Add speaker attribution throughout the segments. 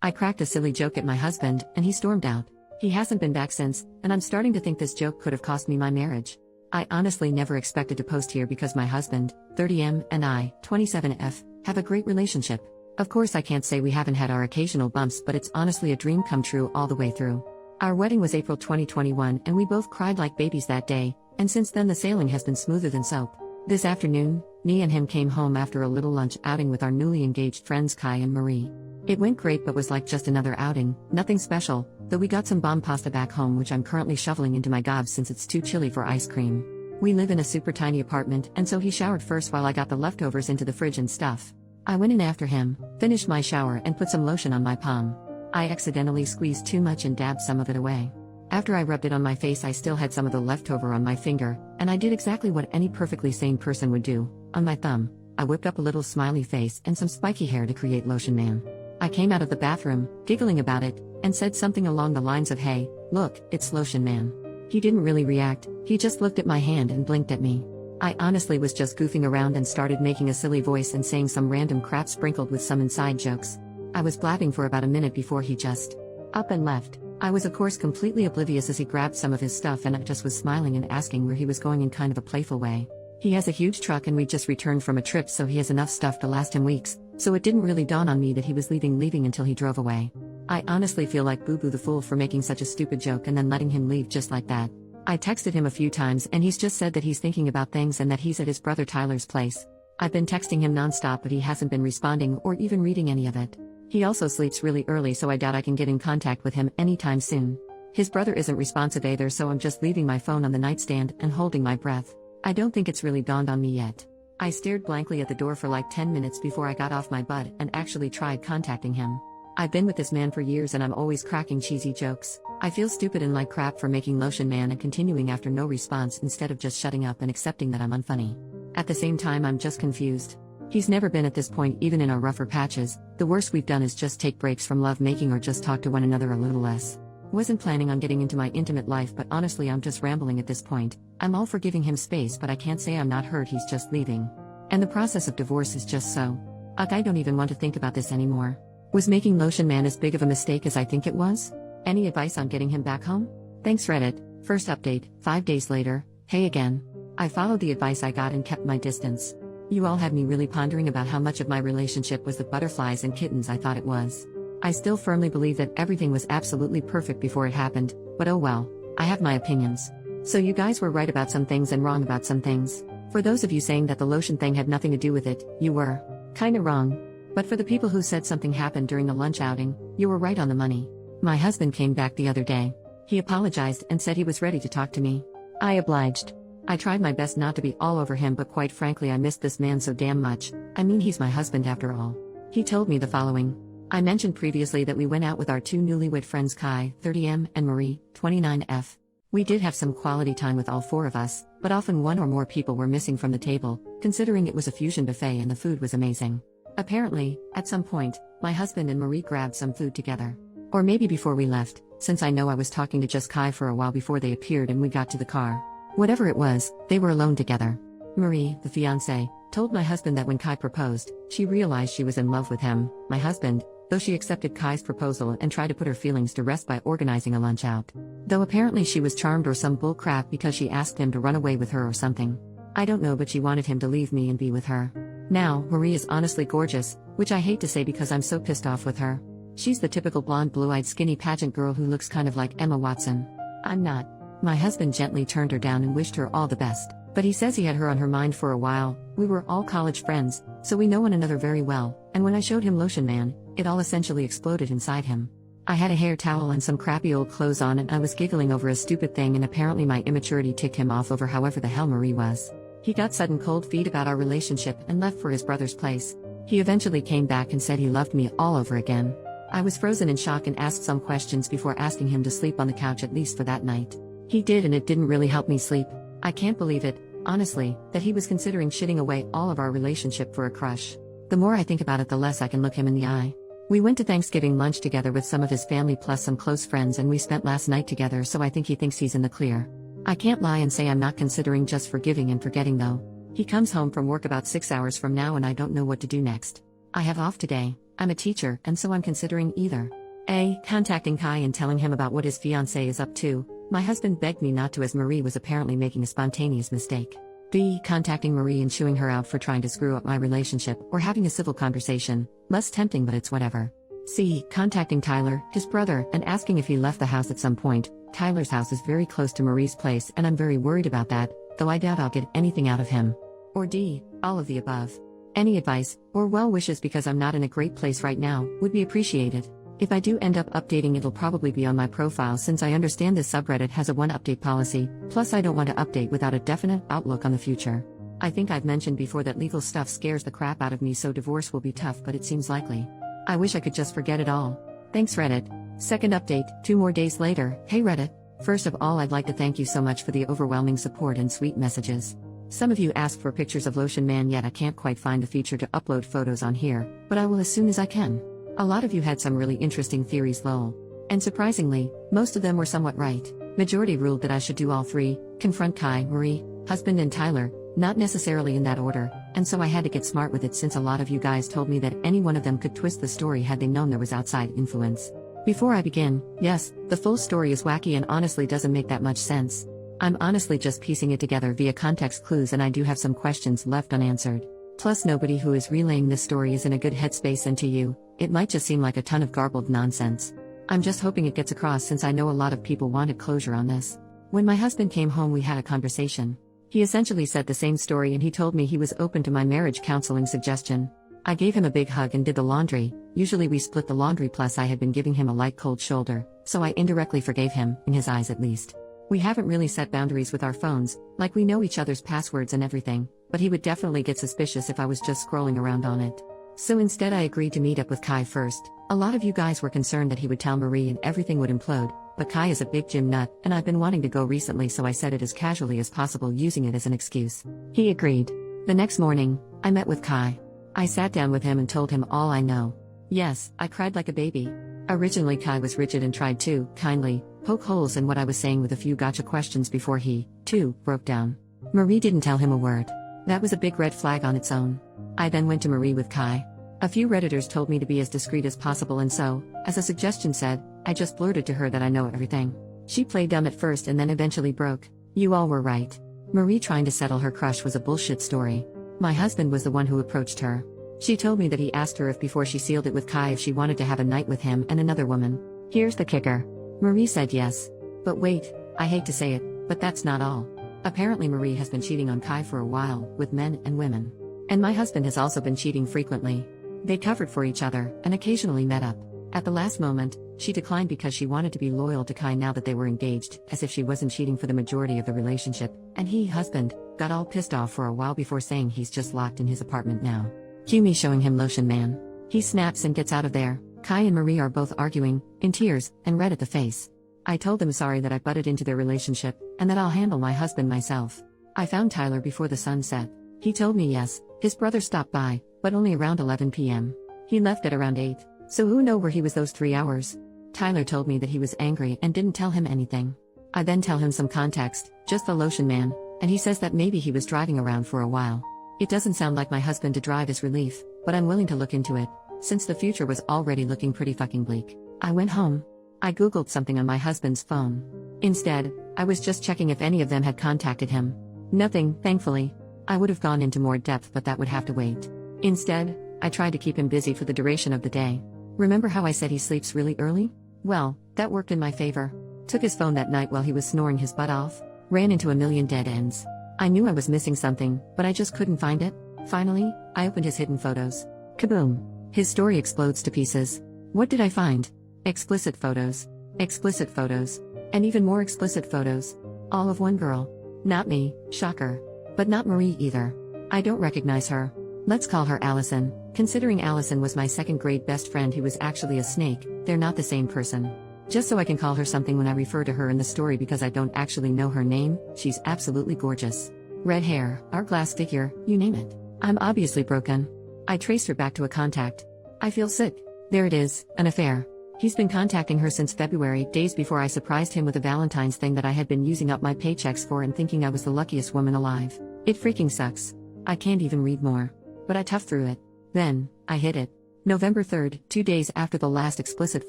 Speaker 1: I cracked a silly joke at my husband, and he stormed out. He hasn't been back since, and I'm starting to think this joke could have cost me my marriage. I honestly never expected to post here because my husband, 30M, and I, 27F, have a great relationship. Of course I can't say we haven't had our occasional bumps, but it's honestly a dream come true all the way through. Our wedding was April 2021 and we both cried like babies that day, and since then the sailing has been smoother than soap. This afternoon, me and him came home after a little lunch outing with our newly engaged friends Kai and Marie. It went great but was like just another outing, nothing special, though we got some bomb pasta back home which I'm currently shoveling into my gobs since it's too chilly for ice cream. We live in a super tiny apartment and so he showered first while I got the leftovers into the fridge and stuff. I went in after him, finished my shower and put some lotion on my palm. I accidentally squeezed too much and dabbed some of it away. After I rubbed it on my face I still had some of the leftover on my finger, and I did exactly what any perfectly sane person would do. On my thumb, I whipped up a little smiley face and some spiky hair to create Lotion Man. I came out of the bathroom, giggling about it, and said something along the lines of hey, look, it's Lotion Man. He didn't really react, he just looked at my hand and blinked at me. I honestly was just goofing around and started making a silly voice and saying some random crap sprinkled with some inside jokes. I was blabbing for about a minute before he just up and left. I was of course completely oblivious as he grabbed some of his stuff and I just was smiling and asking where he was going in kind of a playful way. He has a huge truck and we just returned from a trip so he has enough stuff to last him weeks, so it didn't really dawn on me that he was leaving until he drove away. I honestly feel like Boo Boo the fool for making such a stupid joke and then letting him leave just like that. I texted him a few times and he's just said that he's thinking about things and that he's at his brother Tyler's place. I've been texting him nonstop but he hasn't been responding or even reading any of it. He also sleeps really early so I doubt I can get in contact with him anytime soon. His brother isn't responsive either so I'm just leaving my phone on the nightstand and holding my breath. I don't think it's really dawned on me yet. I stared blankly at the door for like 10 minutes before I got off my butt and actually tried contacting him. I've been with this man for years and I'm always cracking cheesy jokes. I feel stupid and like crap for making Lotion Man and continuing after no response instead of just shutting up and accepting that I'm unfunny. At the same time I'm just confused. He's never been at this point even in our rougher patches. The worst we've done is just take breaks from love making or just talk to one another a little less. Wasn't planning on getting into my intimate life but honestly I'm just rambling at this point. I'm all for giving him space but I can't say I'm not hurt he's just leaving. And the process of divorce is just so. I don't even want to think about this anymore. Was making Lotion Man as big of a mistake as I think it was? Any advice on getting him back home? Thanks Reddit. First update, 5 days later, hey again. I followed the advice I got and kept my distance. You all had me really pondering about how much of my relationship was the butterflies and kittens I thought it was. I still firmly believe that everything was absolutely perfect before it happened, but oh well, I have my opinions. So you guys were right about some things and wrong about some things. For those of you saying that the lotion thing had nothing to do with it, you were kinda wrong. But for the people who said something happened during the lunch outing, you were right on the money. My husband came back the other day. He apologized and said he was ready to talk to me. I obliged. I tried my best not to be all over him but quite frankly I missed this man so damn much. I mean he's my husband after all. He told me the following. I mentioned previously that we went out with our two newlywed friends Kai, 30M, and Marie, 29F. We did have some quality time with all four of us, but often one or more people were missing from the table, considering it was a fusion buffet and the food was amazing. Apparently, at some point, my husband and Marie grabbed some food together. Or maybe before we left, since I know I was talking to just Kai for a while before they appeared and we got to the car. Whatever it was, they were alone together. Marie, the fiancée, told my husband that when Kai proposed, she realized she was in love with him, my husband, though she accepted Kai's proposal and tried to put her feelings to rest by organizing a lunch out. Though apparently she was charmed or some bull crap because she asked him to run away with her or something. I don't know but she wanted him to leave me and be with her. Now, Marie is honestly gorgeous, which I hate to say because I'm so pissed off with her. She's the typical blonde blue-eyed skinny pageant girl who looks kind of like Emma Watson. I'm not. My husband gently turned her down and wished her all the best, but he says he had her on her mind for a while. We were all college friends, so we know one another very well, and when I showed him Lotion Man, it all essentially exploded inside him. I had a hair towel and some crappy old clothes on and I was giggling over a stupid thing and apparently my immaturity ticked him off over however the hell Marie was. He got sudden cold feet about our relationship and left for his brother's place. He eventually came back and said he loved me all over again. I was frozen in shock and asked some questions before asking him to sleep on the couch at least for that night. He did and it didn't really help me sleep. I can't believe it, honestly, that he was considering shitting away all of our relationship for a crush. The more I think about it the less I can look him in the eye. We went to Thanksgiving lunch together with some of his family plus some close friends and we spent last night together so I think he thinks he's in the clear. I can't lie and say I'm not considering just forgiving and forgetting though. He comes home from work about 6 hours from now and I don't know what to do next. I have off today, I'm a teacher, and so I'm considering either A. Contacting Kai and telling him about what his fiancée is up to. My husband begged me not to as Marie was apparently making a spontaneous mistake. B. Contacting Marie and chewing her out for trying to screw up my relationship or having a civil conversation. Less tempting, but it's whatever. C. Contacting Tyler, his brother, and asking if he left the house at some point. Tyler's house is very close to Marie's place and I'm very worried about that, though I doubt I'll get anything out of him. Or D. All of the above. Any advice, or well wishes because I'm not in a great place right now, would be appreciated. If I do end up updating, it'll probably be on my profile since I understand this subreddit has a one update policy, plus I don't want to update without a definite outlook on the future. I think I've mentioned before that legal stuff scares the crap out of me, so divorce will be tough, but it seems likely. I wish I could just forget it all. Thanks Reddit. Second update, 2 more days later. Hey Reddit. First of all, I'd like to thank you so much for the overwhelming support and sweet messages. Some of you asked for pictures of Lotion Man, yet I can't quite find the feature to upload photos on here, but I will as soon as I can. A lot of you had some really interesting theories, lol. And surprisingly, most of them were somewhat right. Majority ruled that I should do all 3, confront Kai, Marie, husband and Tyler, not necessarily in that order, and so I had to get smart with it since a lot of you guys told me that any one of them could twist the story had they known there was outside influence. Before I begin, yes, the full story is wacky and honestly doesn't make that much sense. I'm honestly just piecing it together via context clues, and I do have some questions left unanswered. Plus nobody who is relaying this story is in a good headspace, and to you, it might just seem like a ton of garbled nonsense. I'm just hoping it gets across since I know a lot of people wanted closure on this. When my husband came home, we had a conversation. He essentially said the same story and he told me he was open to my marriage counseling suggestion. I gave him a big hug and did the laundry. Usually we split the laundry, plus I had been giving him a light cold shoulder, so I indirectly forgave him, in his eyes at least. We haven't really set boundaries with our phones, like we know each other's passwords and everything, but he would definitely get suspicious if I was just scrolling around on it. So instead I agreed to meet up with Kai first. A lot of you guys were concerned that he would tell Marie and everything would implode, but Kai is a big gym nut, and I've been wanting to go recently, so I said it as casually as possible, using it as an excuse. He agreed. The next morning, I met with Kai. I sat down with him and told him all I know. Yes, I cried like a baby. Originally Kai was rigid and tried to, kindly, poke holes in what I was saying with a few gotcha questions before he, too, broke down. Marie didn't tell him a word. That was a big red flag on its own. I then went to Marie with Kai. A few Redditors told me to be as discreet as possible, and so, as a suggestion said, I just blurted to her that I know everything. She played dumb at first and then eventually broke. You all were right. Marie trying to settle her crush was a bullshit story. My husband was the one who approached her. She told me that he asked her if before she sealed it with Kai if she wanted to have a night with him and another woman. Here's the kicker. Marie said yes. But wait, I hate to say it, but that's not all. Apparently Marie has been cheating on Kai for a while, with men and women. And my husband has also been cheating frequently. They covered for each other, and occasionally met up. At the last moment, she declined because she wanted to be loyal to Kai now that they were engaged, as if she wasn't cheating for the majority of the relationship, and he, husband, got all pissed off for a while before saying he's just locked in his apartment now. Cue me showing him Lotion Man. He snaps and gets out of there. Kai and Marie are both arguing, in tears, and red at the face. I told them sorry that I butted into their relationship, and that I'll handle my husband myself. I found Tyler before the sun set. He told me yes, his brother stopped by, but only around 11 p.m. He left at around 8, so who know where he was those 3 hours? Tyler told me that he was angry and didn't tell him anything. I then tell him some context, just the Lotion Man, and he says that maybe he was driving around for a while. It doesn't sound like my husband to drive is relief, but I'm willing to look into it, since the future was already looking pretty fucking bleak. I went home. I googled something on my husband's phone. Instead, I was just checking if any of them had contacted him. Nothing, thankfully. I would have gone into more depth, but that would have to wait. Instead, I tried to keep him busy for the duration of the day. Remember how I said he sleeps really early? Well, that worked in my favor. Took his phone that night while he was snoring his butt off. Ran into a million dead ends. I knew I was missing something, but I just couldn't find it. Finally, I opened his hidden photos. Kaboom! His story explodes to pieces. What did I find? Explicit photos. Explicit photos. And even more explicit photos. All of one girl. Not me, shocker. But not Marie either. I don't recognize her. Let's call her Allison. Considering Allison was my second grade best friend who was actually a snake, they're not the same person. Just so I can call her something when I refer to her in the story because I don't actually know her name, she's absolutely gorgeous. Red hair, hourglass figure, you name it. I'm obviously broken. I traced her back to a contact. I feel sick. There it is, an affair. He's been contacting her since February, days before I surprised him with a Valentine's thing that I had been using up my paychecks for and thinking I was the luckiest woman alive. It freaking sucks. I can't even read more. But I toughed through it. Then, I hit it. November 3rd, 2 days after the last explicit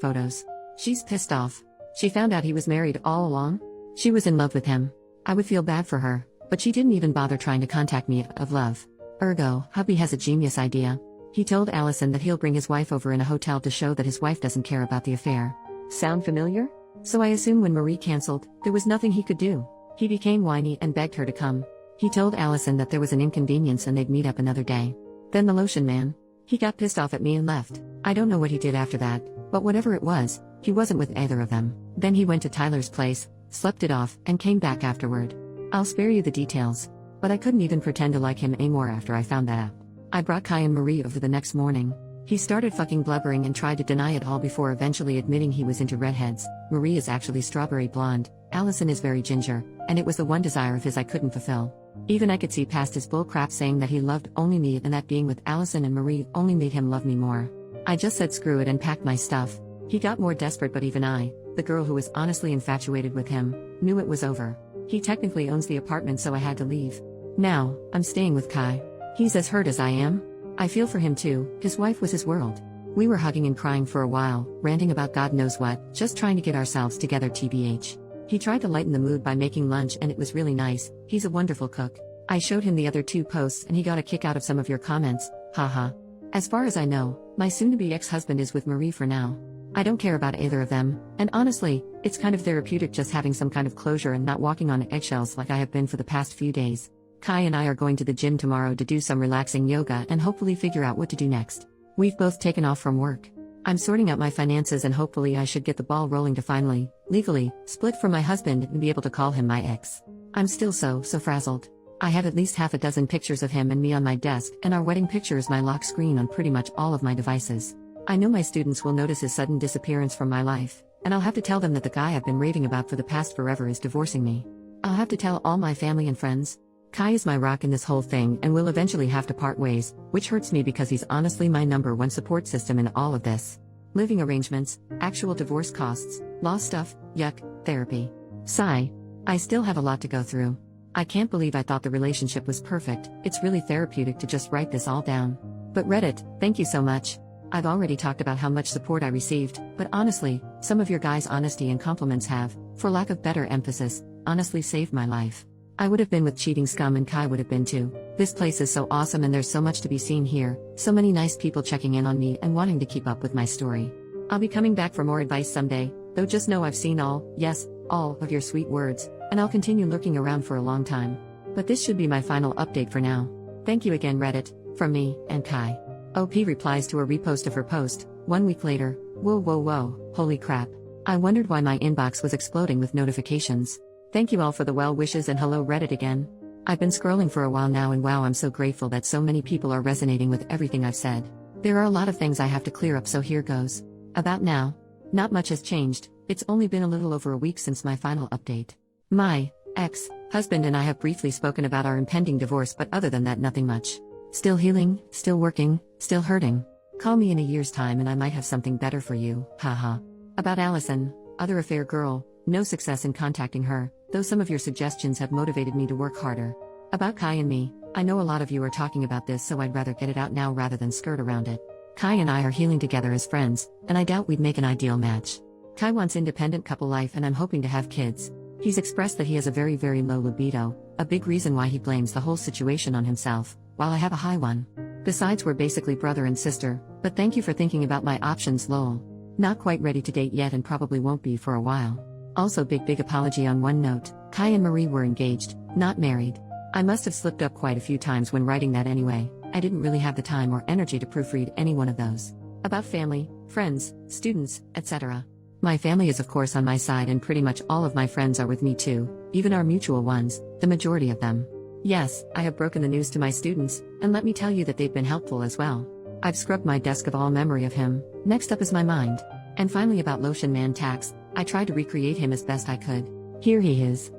Speaker 1: photos. She's pissed off. She found out he was married all along? She was in love with him. I would feel bad for her, but she didn't even bother trying to contact me of love. Ergo, hubby has a genius idea. He told Allison that he'll bring his wife over in a hotel to show that his wife doesn't care about the affair. Sound familiar? So I assume when Marie cancelled, there was nothing he could do. He became whiny and begged her to come. He told Allison that there was an inconvenience and they'd meet up another day. Then the lotion man. He got pissed off at me and left. I don't know what he did after that, but whatever it was, he wasn't with either of them. Then he went to Tyler's place, slept it off, and came back afterward. I'll spare you the details. But I couldn't even pretend to like him anymore after I found that out. I brought Kai and Marie over the next morning. He started fucking blubbering and tried to deny it all before eventually admitting he was into redheads. Marie is actually strawberry blonde, Allison is very ginger, and it was the one desire of his I couldn't fulfill. Even I could see past his bull crap saying that he loved only me and that being with Allison and Marie only made him love me more. I just said screw it and packed my stuff. He got more desperate, but even I, the girl who was honestly infatuated with him, knew it was over. He technically owns the apartment, so I had to leave. Now, I'm staying with Kai. He's as hurt as I am. I feel for him too, his wife was his world. We were hugging and crying for a while, ranting about God knows what, just trying to get ourselves together tbh. He tried to lighten the mood by making lunch and it was really nice, he's a wonderful cook. I showed him the other 2 posts and he got a kick out of some of your comments, haha. As far as I know, my soon-to-be ex-husband is with Marie for now. I don't care about either of them, and honestly, it's kind of therapeutic just having some kind of closure and not walking on eggshells like I have been for the past few days. Kai and I are going to the gym tomorrow to do some relaxing yoga and hopefully figure out what to do next. We've both taken off from work. I'm sorting out my finances and hopefully I should get the ball rolling to finally, legally, split from my husband and be able to call him my ex. I'm still so frazzled. I have at least half a dozen pictures of him and me on my desk, and our wedding picture is my lock screen on pretty much all of my devices. I know my students will notice his sudden disappearance from my life, and I'll have to tell them that the guy I've been raving about for the past forever is divorcing me. I'll have to tell all my family and friends. Kai is my rock in this whole thing and will eventually have to part ways, which hurts me because he's honestly my #1 support system in all of this. Living arrangements, actual divorce costs, law stuff, yuck, therapy. Sigh. I still have a lot to go through. I can't believe I thought the relationship was perfect. It's really therapeutic to just write this all down. But Reddit, thank you so much. I've already talked about how much support I received, but honestly, some of your guys' honesty and compliments have, for lack of better emphasis, honestly saved my life. I would have been with cheating scum and Kai would have been too. This place is so awesome and there's so much to be seen here, so many nice people checking in on me and wanting to keep up with my story. I'll be coming back for more advice someday, though just know I've seen all, yes, all of your sweet words, and I'll continue lurking around for a long time. But this should be my final update for now. Thank you again Reddit, from me, and Kai. OP replies to a repost of her post, 1 week later, whoa, holy crap. I wondered why my inbox was exploding with notifications. Thank you all for the well wishes and hello Reddit again. I've been scrolling for a while now and wow, I'm so grateful that so many people are resonating with everything I've said. There are a lot of things I have to clear up, so here goes. About now. Not much has changed, it's only been a little over a week since my final update. My ex-husband and I have briefly spoken about our impending divorce, but other than that nothing much. Still healing, still working, still hurting. Call me in a year's time and I might have something better for you, haha. About Allison, other affair girl, no success in contacting her, though some of your suggestions have motivated me to work harder. About Kai and me, I know a lot of you are talking about this, so I'd rather get it out now rather than skirt around it. Kai and I are healing together as friends, and I doubt we'd make an ideal match. Kai wants independent couple life and I'm hoping to have kids. He's expressed that he has a very low libido, a big reason why he blames the whole situation on himself, while I have a high one. Besides, we're basically brother and sister, but thank you for thinking about my options lol. Not quite ready to date yet and probably won't be for a while. Also big apology on one note, Kai and Marie were engaged, not married. I must have slipped up quite a few times when writing that anyway, I didn't really have the time or energy to proofread any one of those. About family, friends, students, etc. My family is of course on my side and pretty much all of my friends are with me too, even our mutual ones, the majority of them. Yes, I have broken the news to my students, and let me tell you that they've been helpful as well. I've scrubbed my desk of all memory of him, next up is my mind. And finally about Lotion Man Tax, I tried to recreate him as best I could. Here he is.